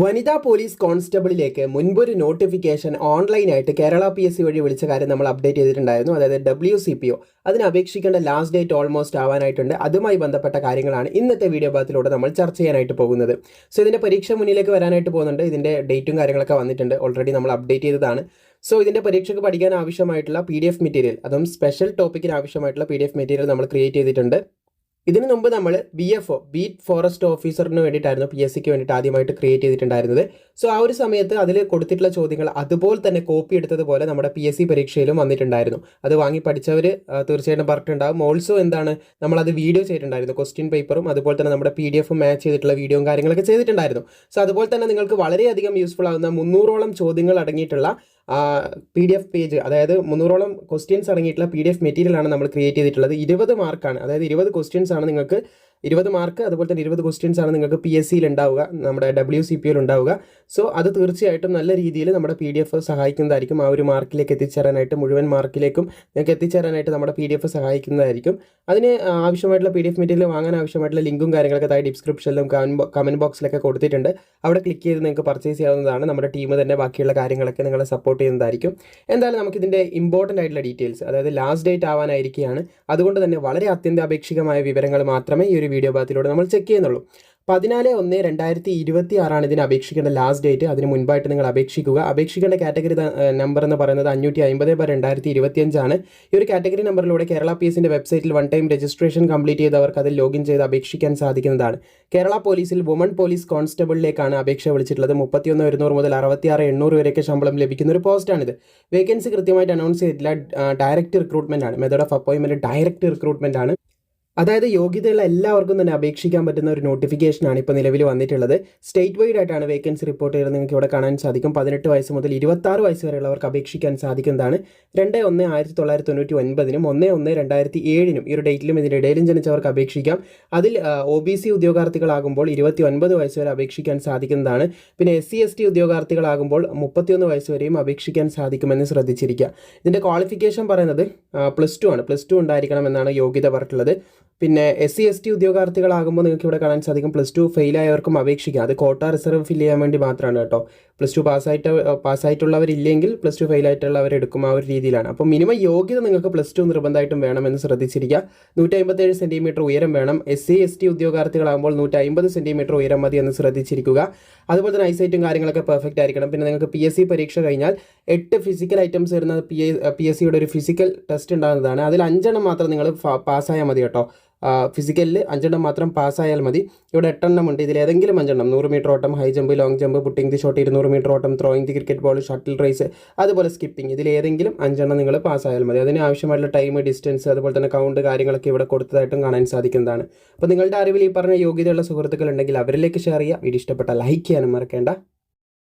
വനിതാ police കോൺസ്റ്റബിളിലേക്ക് മുൻപൊരു notification ഓൺലൈനായിട്ട് Kerala PSC വഴി വിളിച്ച കാര്യം നമ്മൾ അപ്ഡേറ്റ് ചെയ്തിട്ടുണ്ടായിരുന്നു. അതായത് WCPO അതിന് അപേക്ഷിക്കേണ്ട ലാസ്റ്റ് ഡേറ്റ് ഓൾമോസ്റ്റ് ആവാനായിട്ടുണ്ട്. അതുമായി ബന്ധപ്പെട്ട കാര്യങ്ങളാണ് ഇന്നത്തെ വീഡിയോ ഭാഗത്തിലൂടെ നമ്മൾ ചർച്ച ചെയ്യാനായിട്ട് പോകുന്നത്. സോ ഇതിൻ്റെ പരീക്ഷ മുന്നിലേക്ക് വരാനായിട്ട് പോകുന്നുണ്ട്. ഇതിൻ്റെ ഡേറ്റും കാര്യങ്ങളൊക്കെ വന്നിട്ടുണ്ട്. ഓൾറെഡി നമ്മൾ അപ്ഡേറ്റ് ചെയ്തതാണ്. സോ ഇതിൻ്റെ പരീക്ഷയ്ക്ക് പഠിക്കാൻ ആവശ്യമായിട്ടുള്ള PDF മെറ്റീരിയൽ, അതും സ്പെഷ്യൽ ടോപ്പിക്കിന് ആവശ്യമായിട്ടുള്ള PDF മെറ്റീരിയൽ നമ്മൾ ക്രിയേറ്റ് ചെയ്തിട്ടുണ്ട്. ഇതിനു മുമ്പ് നമ്മൾ BFO ബീറ്റ് ഫോറസ്റ്റ് ഓഫീസറിന് വേണ്ടിയിട്ടായിരുന്നു PSCക്ക് വേണ്ടിയിട്ട് ആദ്യമായിട്ട് ക്രിയേറ്റ് ചെയ്തിട്ടുണ്ടായിരുന്നത്. സോ ആ ഒരു സമയത്ത് അതിൽ കൊടുത്തിട്ടുള്ള ചോദ്യങ്ങൾ അതുപോലെ തന്നെ കോപ്പി എടുത്തതുപോലെ നമ്മുടെ PSC പരീക്ഷയിലും വന്നിട്ടുണ്ടായിരുന്നു. അത് വാങ്ങി പഠിച്ചവർ തീർച്ചയായിട്ടും പറഞ്ഞിട്ടുണ്ടാകും. ഓൾസോ എന്താണ്, നമ്മളത് വീഡിയോ ചെയ്തിട്ടുണ്ടായിരുന്നു. ക്വസ്റ്റ്യൻ പേപ്പറും അതുപോലെ തന്നെ നമ്മുടെ PDF മാച്ച് ചെയ്തിട്ടുള്ള വീഡിയോയും കാര്യങ്ങളൊക്കെ ചെയ്തിട്ടുണ്ടായിരുന്നു. സോ അതുപോലെ തന്നെ നിങ്ങൾക്ക് വളരെയധികം യൂസ്ഫുൾ ആകുന്ന 300ഓളം ചോദ്യങ്ങൾ അടങ്ങിയിട്ടുള്ള PDF പേജ്, അതായത് 300ഓളം ക്വസ്റ്റ്യൻസ് അടങ്ങിയിട്ടുള്ള PDF മെറ്റീരിയലാണ് നമ്മൾ ക്രിയേറ്റ് ചെയ്തിട്ടുള്ളത്. 20 മാർക്കാണ്, അതായത് 20 ക്വസ്റ്റ്യൻസ് ആണ് നിങ്ങൾക്ക് 20 മാർക്ക്, അതുപോലെ തന്നെ 20 ക്വസ്റ്റ്യൻസ് ആണ് നിങ്ങൾക്ക് PSCയിൽ ഉണ്ടാവുക, നമ്മുടെ WCPOയിൽ ഉണ്ടാവുക. സോ അത് തീർച്ചയായിട്ടും നല്ല രീതിയിൽ നമ്മുടെ PDF സഹായിക്കുന്നതായിരിക്കും. ആ ഒരു മാർക്കിലേക്ക് എത്തിച്ചേരാനായിട്ട്, മുഴുവൻ മാർക്കിലേക്കും നിങ്ങൾക്ക് എത്തിച്ചേരാനായിട്ട് നമ്മുടെ PDF സഹായിക്കുന്നതായിരിക്കും. അതിന് ആവശ്യമായിട്ടുള്ള PDF മെറ്റീരിയൽ വാങ്ങാൻ ആവശ്യമായിട്ടുള്ള ലിങ്കും കാര്യങ്ങളൊക്കെ താഴെ ഡിസ്ക്രിപ്ഷനിലും കമൻറ്റ് ബോക്സിലൊക്കെ കൊടുത്തിട്ടുണ്ട്. അവിടെ ക്ലിക്ക് ചെയ്ത് നിങ്ങൾക്ക് പർച്ചേസ് ചെയ്യാവുന്നതാണ്. നമ്മുടെ ടീം തന്നെ ബാക്കിയുള്ള കാര്യങ്ങളൊക്കെ നിങ്ങളെ സപ്പോർട്ട് ചെയ്യുന്നതായിരിക്കും. എന്തായാലും നമുക്കിതിൻ്റെ ഇമ്പോർട്ടൻ്റ് ആയിട്ടുള്ള ഡീറ്റെയിൽസ്, അതായത് ലാസ്റ്റ് ഡേറ്റ് ആവാനായിരിക്കുകയാണ്. അതുകൊണ്ട് തന്നെ വളരെ അത്യന്താപേക്ഷികമായ വിവരങ്ങൾ മാത്രമേ ഈ ഒരു വീഡിയോ ഭാഗത്തിലൂടെ നമ്മൾ ചെക്ക് ചെയ്യുന്നുള്ളൂ. 14/1/2026 ഇതിന് അപേക്ഷിക്കേണ്ട ലാസ്റ്റ് ഡേറ്റ്. അതിന് മുൻപായിട്ട് നിങ്ങൾ അപേക്ഷിക്കുക. അപേക്ഷിക്കേണ്ട കാറ്റഗറി നമ്പർ എന്ന് പറയുന്നത് 550/2025 ആണ്. ഈ ഒരു കാറ്റഗറി നമ്പറിലൂടെ കേരള PSCൻ്റെ വെബ്സൈറ്റിൽ വൺ ടൈം രജിസ്ട്രേഷൻ കംപ്ലീറ്റ് ചെയ്തവർക്ക് അതിൽ ലോഗിൻ ചെയ്ത് അപേക്ഷിക്കാൻ സാധിക്കുന്നതാണ്. കേരള പോലീസിൽ വുമൺ പോലീസ് കോൺസ്റ്റബിളിലേക്കാണ് അപേക്ഷ വിളിച്ചിട്ടുള്ളത്. 31,100 മുതൽ 66,800 വരെയൊക്കെ ശമ്പളം ലഭിക്കുന്ന ഒരു പോസ്റ്റാണിത്. വേക്കൻസി കൃത്യമായിട്ട് അനൗൺസ് ചെയ്തിട്ടില്ല. ഡയറക്റ്റ് റിക്രൂട്ട്മെന്റ് ആണ്. മെത്തേഡ് ഓഫ് അപ്പോയിൻമെന്റ് ഡയറക്റ്റ് റിക്രൂട്ട്മെന്റ് ആണ്. അതായത് യോഗ്യതയുള്ള എല്ലാവർക്കും തന്നെ അപേക്ഷിക്കാൻ പറ്റുന്ന ഒരു നോട്ടിഫിക്കേഷനാണ് ഇപ്പോൾ നിലവിൽ വന്നിട്ടുള്ളത്. സ്റ്റേറ്റ് വൈഡ് ആയിട്ടാണ് വേക്കൻസി റിപ്പോർട്ട് ചെയ്തത്. നിങ്ങൾക്ക് ഇവിടെ കാണാൻ സാധിക്കും. 18 വയസ്സ് മുതൽ 26 വയസ്സ് വരെയുള്ളവർക്ക് അപേക്ഷിക്കാൻ സാധിക്കുന്നതാണ്. 2/1/1999 1/1/2007 ഈ ഒരു ഡേറ്റിലും ഇതിൻ്റെ ഇടയിലും ജനിച്ചവർക്ക് അപേക്ഷിക്കാം. അതിൽ OBC ഉദ്യോഗാർത്ഥികളാകുമ്പോൾ 29 വയസ്സ് വരെ അപേക്ഷിക്കാൻ സാധിക്കുന്നതാണ്. പിന്നെ SC/ST ഉദ്യോഗാർത്ഥികളാകുമ്പോൾ 31 വയസ്സ് വരെയും അപേക്ഷിക്കാൻ സാധിക്കുമെന്ന് ശ്രദ്ധിച്ചിരിക്കുക. ഇതിൻ്റെ ക്വാളിഫിക്കേഷൻ പറയുന്നത് +2 ആണ്. +2 ഉണ്ടായിരിക്കണം എന്നാണ് യോഗ്യത പറഞ്ഞിട്ടുള്ളത്. പിന്നെ SC/ST ഉദ്യോഗാർത്ഥികളാകുമ്പോൾ നിങ്ങൾക്ക് ഇവിടെ കാണാൻ സാധിക്കും +2 ഫെയിലായവർക്കും അപേക്ഷിക്കാം. അത് കോട്ട റിസർവ് ഫില്ല് ചെയ്യാൻ വേണ്ടി മാത്രമാണ് കേട്ടോ. +2 പാസ്സായിട്ടുള്ളവരില്ലെങ്കിൽ +2 ഫെയിലായിട്ടുള്ളവരെടുക്കും, ആ ഒരു രീതിയിലാണ്. അപ്പോൾ മിനിമം യോഗ്യത നിങ്ങൾക്ക് +2 നിർബന്ധമായിട്ടും വേണമെന്ന് ശ്രദ്ധിച്ചിരിക്കുക. 157 സെൻറ്റിമീറ്റർ ഉയരം വേണം. SC/ST ഉദ്യോഗാർത്ഥികളാകുമ്പോൾ 150 സെൻറ്റിമീറ്റർ ഉയരം മതി എന്ന് ശ്രദ്ധിച്ചിരിക്കുക. അതുപോലെ തന്നെ ഐസൈറ്റും കാര്യങ്ങളൊക്കെ പെർഫെക്റ്റ് ആയിരിക്കണം. പിന്നെ നിങ്ങൾക്ക് PSC പരീക്ഷ കഴിഞ്ഞാൽ 8 ഫിസിക്കൽ ഐറ്റംസ് വരുന്ന PSCയുടെ ഒരു ഫിസിക്കൽ ടെസ്റ്റ് ഉണ്ടാകുന്നതാണ്. അതിൽ 5 എണ്ണം മാത്രം നിങ്ങൾ പാസ്സായാൽ മതി കേട്ടോ. ഫിസിക്കലിൽ 5 എണ്ണം മാത്രം പാസ്സായാൽ മതി. ഇവിടെ 8 എണ്ണം ഉണ്ട്. ഇതിലേതെങ്കിലും 5 എണ്ണം, 100 മീറ്റർ ഓട്ടം, high jump, long jump, putting the shot, 200 metre ഓട്ടം, throwing the cricket ball, shuttle race, അതുപോലെ സ്കിപ്പിംഗ്, ഇതിലേതെങ്കിലും 5 എണ്ണം നിങ്ങൾ പാസ്സായാൽ മതി. അതിന് ആവശ്യമായിട്ടുള്ള ടൈം, ഡിസ്റ്റൻസ്, അതുപോലെ തന്നെ കൗണ്ട് കാര്യങ്ങളൊക്കെ ഇവിടെ കൊടുത്തതായിട്ടും കാണാൻ സാധിക്കുന്നതാണ്. അപ്പോൾ നിങ്ങളുടെ അറിവിൽ ഈ പറഞ്ഞ യോഗ്യതയുള്ള സുഹൃത്തുക്കൾ ഉണ്ടെങ്കിൽ അവരിലേക്ക് ഷെയർ ചെയ്യുക. വീഡിയോ ഇഷ്ടപ്പെട്ടാൽ ലൈക്ക് ചെയ്യാനും മറക്കേണ്ട.